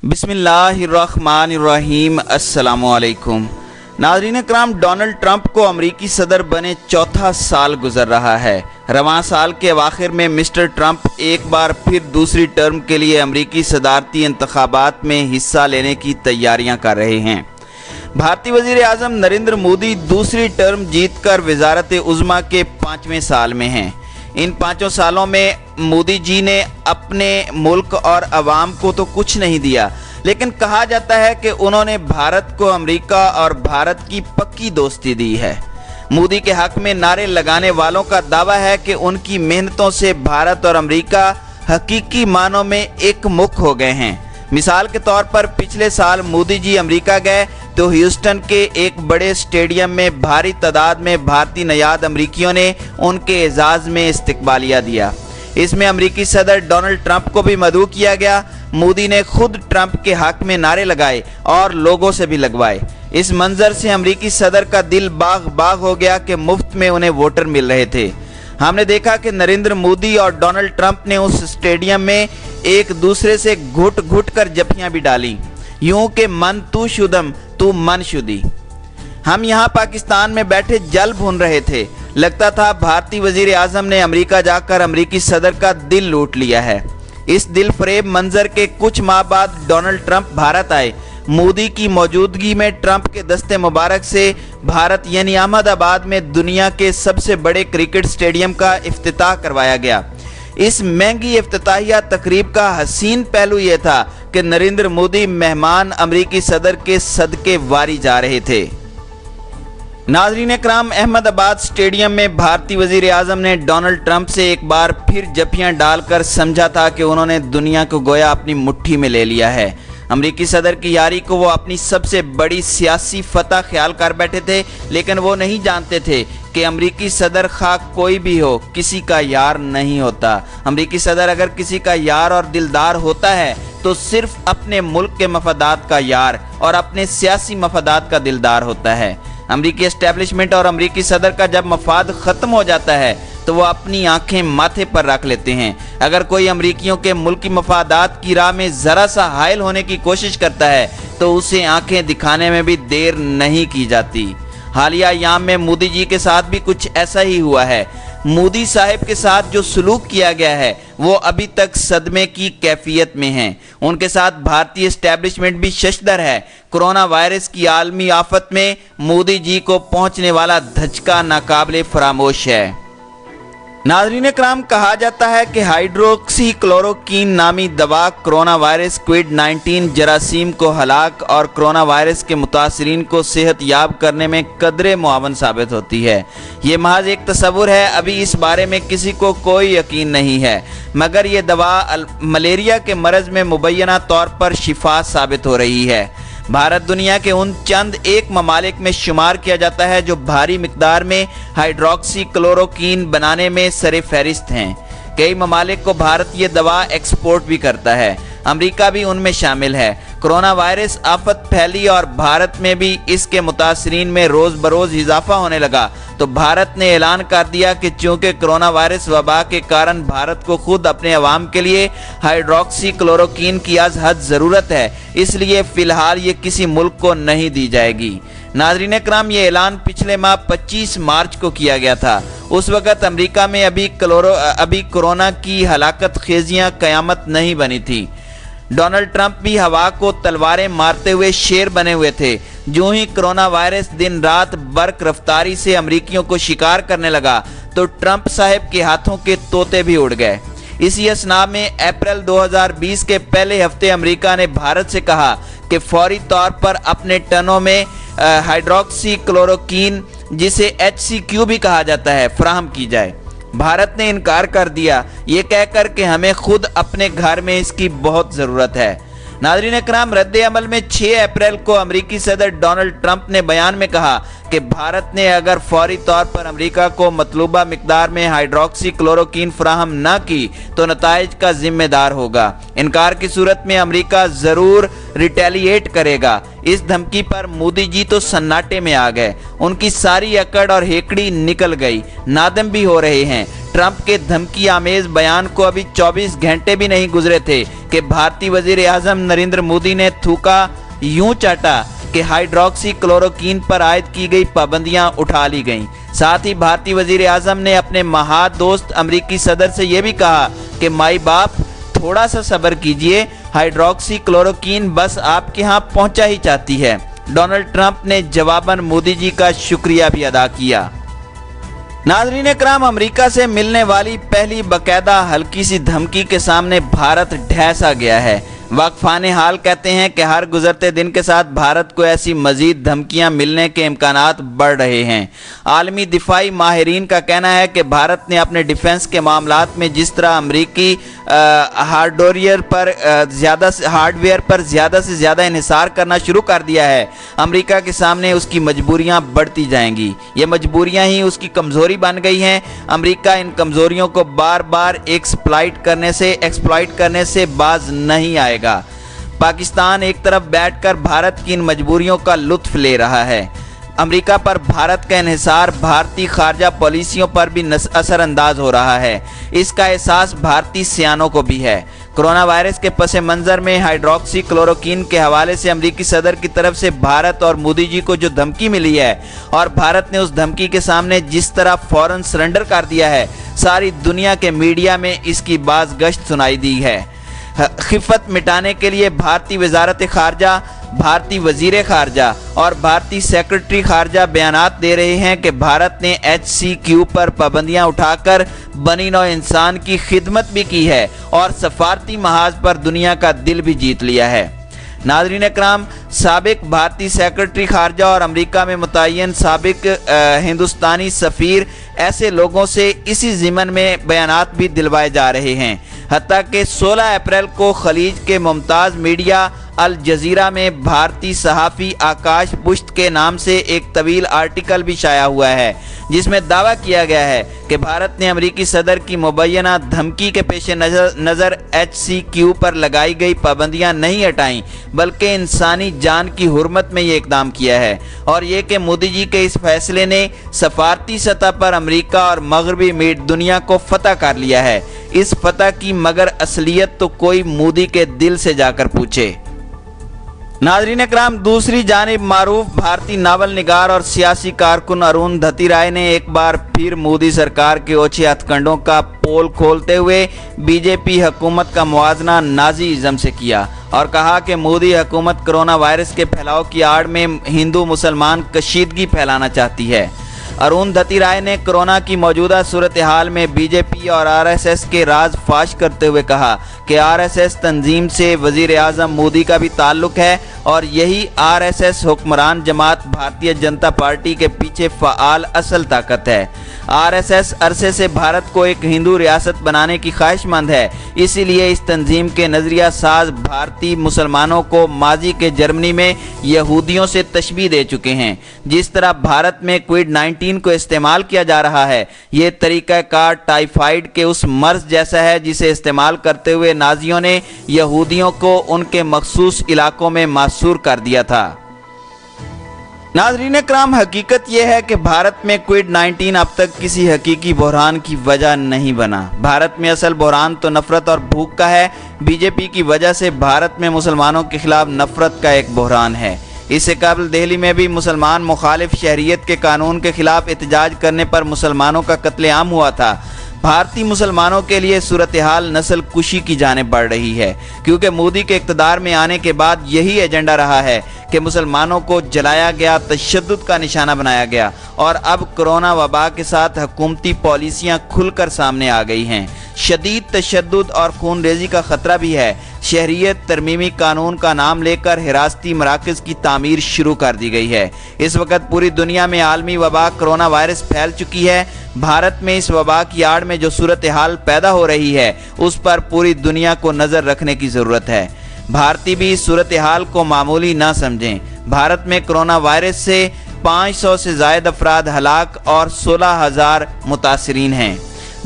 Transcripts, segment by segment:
बिस्मिल्लाहिर्रहमानिर्रहीम। अस्सलामुअलैकुम नाज़रीन कराम, डोनाल्ड ट्रंप को अमरीकी सदर बने चौथा साल गुजर रहा है। रवां साल के आखिर में मिस्टर ट्रंप एक बार फिर दूसरी टर्म के लिए अमरीकी सदारती इंतखाबात में हिस्सा लेने की तैयारियां कर रहे हैं। भारतीय वज़ीर आज़म नरेंद्र मोदी दूसरी टर्म जीतकर वज़ारत उज़्मा के 5वें साल में हैं। इन 5 सालों में मोदी जी ने अपने मुल्क और अवाम को तो कुछ नहीं दिया, लेकिन कहा जाता है कि उन्होंने भारत को अमेरिका और भारत की पक्की दोस्ती दी है। मोदी के हक में नारे लगाने वालों का दावा है कि उनकी मेहनतों से भारत और अमेरिका हकीकी मानों में एक मुख हो गए हैं। मिसाल के तौर पर पिछले साल मोदी जी अमेरिका गए तो ह्यूस्टन के एक बड़े स्टेडियम में भारी तादाद में भारतीय नयाद अमरीकियों ने उनके एजाज़ में इस्तकबालिया दिया। इसमें अमरीकी सदर डोनाल्ड ट्रंप को भी मदऊ किया गया। मोदी ने खुद ट्रंप के हक में नारे लगाए और लोगों से भी लगवाए। इस मंजर से अमरीकी सदर का दिल बाग बाग हो गया कि मुफ्त में उन्हें वोटर मिल रहे थे। हमने देखा कि नरेंद्र मोदी और डोनाल्ड ट्रंप ने उस स्टेडियम में एक दूसरे से घुट घुट कर जफियां भी डाली, यूं कि मन तू शुदम तू मन शुदी। हम यहाँ पाकिस्तान में बैठे जल भून रहे थे। लगता था भारतीय वजीर आजम ने अमेरिका जाकर अमरीकी सदर का दिल लूट लिया है। इस दिल फरेब मंजर के कुछ माह बाद डोनाल्ड ट्रंप भारत आए। मोदी की मौजूदगी में ट्रंप के दस्ते मुबारक से भारत यानी अहमदाबाद में दुनिया के सबसे बड़े क्रिकेट स्टेडियम का इफ्तिताह करवाया गया। इस महंगी इफ्तिताहिया तकरीब का हसीन पहलू यह था कि नरेंद्र मोदी मेहमान अमरीकी सदर के सदके वारी जा रहे थे। नाज़रीन कराम, अहमदाबाद स्टेडियम में भारतीय वजीर आज़म ने डोनाल्ड ट्रंप से एक बार फिर जफियां डालकर समझा था कि उन्होंने दुनिया को गोया अपनी मुट्ठी में ले लिया है। अमरीकी सदर की यारी को वो अपनी सबसे बड़ी सियासी फतह ख्याल कर बैठे थे, लेकिन वो नहीं जानते थे कि अमरीकी सदर खा कोई भी हो किसी का यार नहीं होता। अमरीकी सदर अगर किसी का यार और दिलदार होता है तो सिर्फ अपने मुल्क के मफादात का यार और अपने सियासी मफादात का दिलदार होता है। अमरीकी एस्टेब्लिशमेंट और अमरीकी सदर का जब मफाद ख़त्म हो जाता है तो वो अपनी आंखें माथे पर रख लेते हैं। अगर कोई अमरीकियों के मुल्की मफादात की राह में ज़रा सा हायल होने की कोशिश करता है तो उसे आंखें दिखाने में भी देर नहीं की जाती। हालिया अय्याम में मोदी जी के साथ भी कुछ ऐसा ही हुआ है। मोदी साहब के साथ जो सलूक किया गया है वो अभी तक सदमे की कैफियत में है। उनके साथ भारतीय एस्टेब्लिशमेंट भी शशदर है। कोरोना वायरस की आलमी आफत में मोदी जी को पहुंचने वाला धचका नाकाबिले फरामोश है। नाज़रीन कराम, कहा जाता है कि हाइड्रोक्सी क्लोरोक्वीन नामी दवा कोरोना वायरस कोविड-19 जरासीम को हलाक और कोरोना वायरस के मुतासरीन को सेहत याब करने में कदरे मुआवन साबित होती है। ये महज एक तस्वुर है, अभी इस बारे में किसी को कोई यकीन नहीं है, मगर ये दवा मलेरिया के मरज़ में मुबैना तौर पर शिफा साबित हो रही है। भारत दुनिया के उन चंद एक ममालिक में शुमार किया जाता है जो भारी मिकदार में हाइड्रोक्सी क्लोरोक्वीन बनाने में सरे फहरिस्त हैं। कई ममालिक को भारत ये दवा एक्सपोर्ट भी करता है, अमेरिका भी उनमें शामिल है। कोरोना वायरस आफत फैली और भारत में भी इसके मुतासरीन में रोज़ बरोज़ इजाफा होने लगा तो भारत ने ऐलान कर दिया कि चूँकि कोरोना वायरस वबा के कारण भारत को खुद अपने अवाम के लिए हाइड्रोक्सी क्लोरोक्वीन की अज़ हद ज़रूरत है, इसलिए फ़िलहाल ये किसी मुल्क को नहीं दी जाएगी। नाज़रीन कराम, ये ऐलान पिछले माह 25 मार्च को किया गया था। उस वक़्त अमेरिका में अभी कोरोना की हलाकत खेजियाँ क़यामत नहीं बनी थी। डोनाल्ड ट्रंप भी हवा को तलवारें मारते हुए शेर बने हुए थे। जो ही कोरोना वायरस दिन रात बर्क रफ्तारी से अमरीकियों को शिकार करने लगा तो ट्रंप साहब के हाथों के तोते भी उड़ गए। इसी असना में अप्रैल 2020 के पहले हफ्ते अमेरिका ने भारत से कहा कि फौरी तौर पर अपने टनों में हाइड्रोक्सी क्लोरोक्वीन, जिसे HCQ भी कहा जाता है, फराहम की जाए। भारत ने इनकार कर दिया, ये कहकर कि हमें खुद अपने घर में इसकी बहुत ज़रूरत है। नाज़रीन कराम, रद्द अमल में 6 अप्रैल को अमरीकी सदर डोनाल्ड ट्रंप ने बयान में कहा कि भारत ने अगर फौरी तौर पर अमेरिका को मतलूबा मिकदार में हाइड्रोक्सी क्लोरोक्वीन फराहम न की तो नताइज का जिम्मेदार होगा। इनकार की सूरत में अमेरिका ज़रूर रिटेलिएट करेगा। इस धमकी पर मोदी जी तो सन्नाटे में आ गए। उनकी सारी अकड़ और हेकड़ी निकल गई, नादम भी हो रहे हैं। ट्रंप के धमकी आमेज बयान को अभी 24 घंटे भी नहीं गुजरे थे कि भारतीय वजीर आजम नरेंद्र मोदी ने थूका यूं चाटा कि हाइड्रोक्सी क्लोरोक्वीन पर आयद की गई पाबंदियां उठा ली गईं। साथ ही भारतीय वजीर आजम ने अपने महाद दोस्त अमेरिकी सदर से यह भी कहा कि माई बाप थोड़ा सा सब्र कीजिए, हाइड्रोक्सी क्लोरोक्वीन बस आपके यहाँ पहुंचा ही चाहती है। डोनाल्ड ट्रंप ने जवाबन मोदी जी का शुक्रिया भी अदा किया। नाज़रीन इकराम, अमेरिका से मिलने वाली पहली बाकायदा हल्की सी धमकी के सामने भारत ढह सा गया है। वाकफान हाल कहते हैं कि हर गुजरते दिन के साथ भारत को ऐसी मजीद धमकियां मिलने के इम्कानात बढ़ रहे हैं। आलमी दिफाई माहिरीन का कहना है कि भारत ने अपने डिफेंस के मामलात में जिस तरह अमरीकी हार्डवेयर पर ज़्यादा से ज़्यादा इन्हिसार करना शुरू कर दिया है, अमेरिका के सामने उसकी मजबूरियां बढ़ती जाएंगी। ये मजबूरियां ही उसकी कमज़ोरी बन गई हैं। अमेरिका इन कमज़ोरियों को बार बार एक्सप्लॉइट करने से बाज नहीं आएगा। पाकिस्तान एक तरफ बैठकर भारत की इन मजबूरियों का लुत्फ ले रहा है। अमेरिका पर भारत का इन्हिसार भारतीय खारजा पॉलिसियों पर भी असरअंदाज हो रहा है। इसका एहसास भारतीय सियानों को भी है। कोरोना वायरस के पस मंज़र में हाइड्रोक्सी क्लोरोक्वीन के हवाले से अमेरिकी सदर की तरफ से भारत और मोदी जी को जो धमकी मिली है और भारत ने उस धमकी के सामने जिस तरह फौरन सरेंडर कर दिया है, सारी दुनिया के मीडिया में इसकी बाज़गश्त सुनाई दी है। खिफत मिटाने के लिए भारतीय वजारत खारजा, भारतीय वजीर खारजा और भारतीय सेक्रेटरी खारजा बयानात दे रहे हैं कि भारत ने HCQ पर पाबंदियां उठाकर बनी नौ इंसान की खिदमत भी की है और सफारती महाज पर दुनिया का दिल भी जीत लिया है। नाज़रीन इकराम, साबिक भारतीय सेक्रेटरी खारजा और अमेरिका में मुतय्यन साबिक हिंदुस्तानी सफ़ीर ऐसे लोगों से इसी ज़िमन में बयानात भी दिलवाए जा रहे हैं। हत्ता कि 16 अप्रैल को खलीज के मुमताज़ मीडिया अल जजीरा में भारतीय सहाफ़ी आकाश पुष्ट के नाम से एक तवील आर्टिकल भी शाया हुआ है, जिसमें दावा किया गया है कि भारत ने अमेरिकी सदर की मुबैना धमकी के पेश नज़र HCQ पर लगाई गई पाबंदियां नहीं हटाईं, बल्कि इंसानी जान की हुर्मत में ये इकदाम किया है। और ये कि मोदी जी के इस फैसले ने सफारती सतह पर अमेरिका और मगरबी दुनिया को फतह कर लिया है। इस फतह की मगर असलियत तो कोई मोदी के दिल से जाकर पूछे। नाज़रीन इकराम, दूसरी जानिब मारूफ भारतीय नावल निगार और सियासी कारकुन अरुंधति राय ने एक बार फिर मोदी सरकार के ओछे हथकंडों का पोल खोलते हुए बीजेपी हुकूमत का मुआवजा नाज़ीइज़्म से किया और कहा कि मोदी हुकूमत कोरोना वायरस के फैलाव की आड़ में हिंदू मुसलमान कशीदगी फैलाना चाहती है। अरुंधति राय ने कोरोना की मौजूदा सूरत हाल में बीजेपी और RSS के राज फाश करते हुए कहा कि RSS तंजीम से वजीर आज़म मोदी का भी ताल्लुक़ है और यही RSS हुक्मरान जमात भारतीय जनता पार्टी के पीछे फ़ाल असल ताकत है। RSS अरसे से भारत को एक हिंदू रियासत बनाने की ख्वाहिशमंद है, इसीलिए इस तंजीम के नज़रिया साज भारतीय मुसलमानों को माजी के जर्मनी में यहूदियों से तशबीह दे चुके हैं। जिस तरह भारत में कोविड-19 को इस्तेमाल किया जा रहा है, ये तरीक़ाकार टाइफाइड के उस मर्ज जैसा है जिसे इस्तेमाल करते हुए नाजियों ने यहूदियों को उनके मखसूस इलाकों में मासूर कर दिया था। नाज़रीन इकराम, हकीकत यह है कि भारत में कोविड-19 अब तक किसी हकीकी बहरान की वजह नहीं बना। भारत में असल बहरान तो नफ़रत और भूख का है। बीजेपी की वजह से भारत में मुसलमानों के खिलाफ नफ़रत का एक बहरान है। इससे कबल दिल्ली में भी मुसलमान मुखालिफ शहरियत के कानून के खिलाफ एहतजाज करने पर मुसलमानों का कत्लेआम हुआ था। भारतीय मुसलमानों के लिए सूरत हाल नस्ल कुशी की जानिब बढ़ रही है, क्योंकि मोदी के इक़्तिदार में आने के बाद यही एजेंडा रहा है कि मुसलमानों को जलाया गया, तशद्दुद का निशाना बनाया गया और अब कोरोना वबा के साथ हुकूमती पॉलिसियां खुलकर सामने आ गई हैं। शदीद तशद्दुद और खूनरेज़ी का ख़तरा भी है। शहरियत तरमीमी कानून का नाम लेकर हिरासती मराकज़ की तामीर शुरू कर दी गई है। इस वक्त पूरी दुनिया में आलमी वबा कोरोना वायरस फैल चुकी है। भारत में इस वबा की आड़ में जो सूरत हाल पैदा हो रही है, उस पर पूरी दुनिया को नज़र रखने की ज़रूरत है। भारतीय भी इस सूरत हाल को मामूली ना समझें। भारत में कोरोना वायरस से 500 से ज़ायद अफराद हलाक और 16,000 मुतासरीन हैं।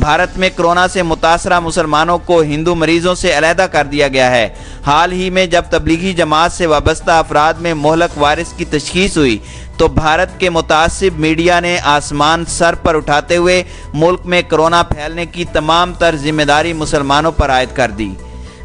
भारत में कोरोना से मुतासरा मुसलमानों को हिंदू मरीजों से अलहदा कर दिया गया है। हाल ही में जब तबलीगी जमात से वाबस्ता अफराद में मोहलक वायरस की तशखीस हुई तो भारत के मुतासिब मीडिया ने आसमान सर पर उठाते हुए मुल्क में कोरोना फैलने की तमाम तर जिम्मेदारी मुसलमानों पर आयद कर दी।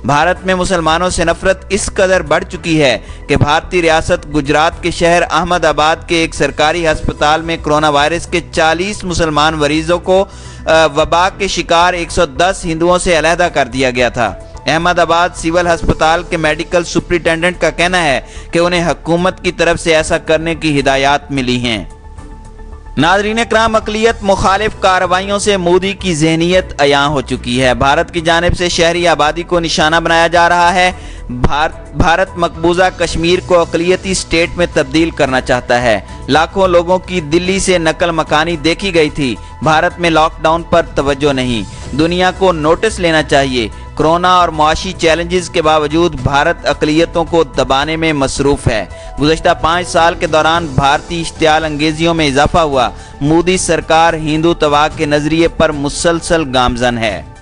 भारत में मुसलमानों से नफरत इस कदर बढ़ चुकी है कि भारतीय रियासत गुजरात के शहर अहमदाबाद के एक सरकारी अस्पताल में कोरोना वायरस के 40 मुसलमान मरीजों को वबा के शिकार 110 हिंदुओं से अलहदा कर दिया गया था। अहमदाबाद सिविल अस्पताल के मेडिकल सुपरिटेंडेंट का कहना है कि उन्हें हुकूमत की तरफ से ऐसा करने की हिदायत मिली हैं। नाज़रीन इकराम, अक़लियत मुखालिफ कार्रवाइयों से मोदी की ज़हनियत अयां हो चुकी है। भारत की जानिब से शहरी आबादी को निशाना बनाया जा रहा है। भारत मकबूजा कश्मीर को अक़लियती स्टेट में तब्दील करना चाहता है। लाखों लोगों की दिल्ली से नकल मकानी देखी गई थी। भारत में लॉकडाउन पर तवज्जो नहीं। दुनिया को नोटिस लेना चाहिए। कोरोना और मुआशी चैलेंजेस के बावजूद भारत अक़लियतों को दबाने में मसरूफ़ है। गुज़श्ता 5 साल के दौरान भारतीय इश्तियाल अंगेजियों में इजाफा हुआ। मोदी सरकार हिंदू तवाक़ के नज़रिए पर मुसलसल गामज़न है।